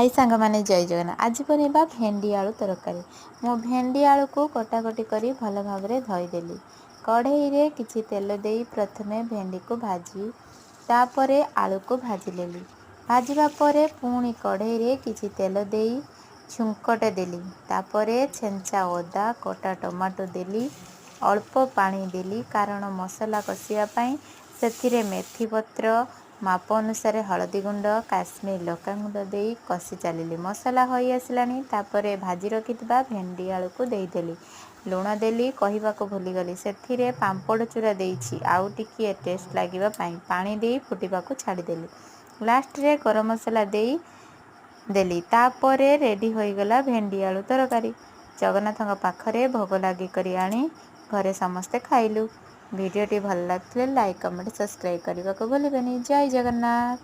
हाय सांग माने जय जगन्नाथ। आज बनेबा भेंडी आलू तरकारी। मो भेंडी आलू को कटाकटी करी भल भाव धोईदेली। कढ़ई रे किछि तेल देई प्रथमे भेंडी को भाजी तापरे आलू को भाजिलेली। भाजिबा परे पुणी कढ़ई रे किछि तेल देई छुंकटे देली। तापरे छेंचा अदा कटा टमाटो देली। अल्प पानी देली कारण मसला कषिया पाई। सेथिरे मेथी पत्र माप अनुसार हलदी गुंड काश्मीर लका गुंड देई कषि चलिली। मसला होई आसलानी तापरे भाजी रखिथिबा भेंडी आलू को देदेली। लुण देली कहिबाको भूलीगली। सेथिरे पांपड़ चूरा देइछि आउ टिकिए टेस्ट लागिबा पाई। पानी देई फुटिबाको छाड़ीदेली। लास्ट रे गरम मसला देई देली। तापरे रेडी होईगला भेंडी आलू तरकारी। जगन्नाथଙ୍କ पाखरे भोग लागी करी आनी घरे समस्ते खाइलु। वीडियोटी भल लागथिले लाइक कमेंट सब्सक्राइब करने को भूलिबेनी। जय जगन्नाथ।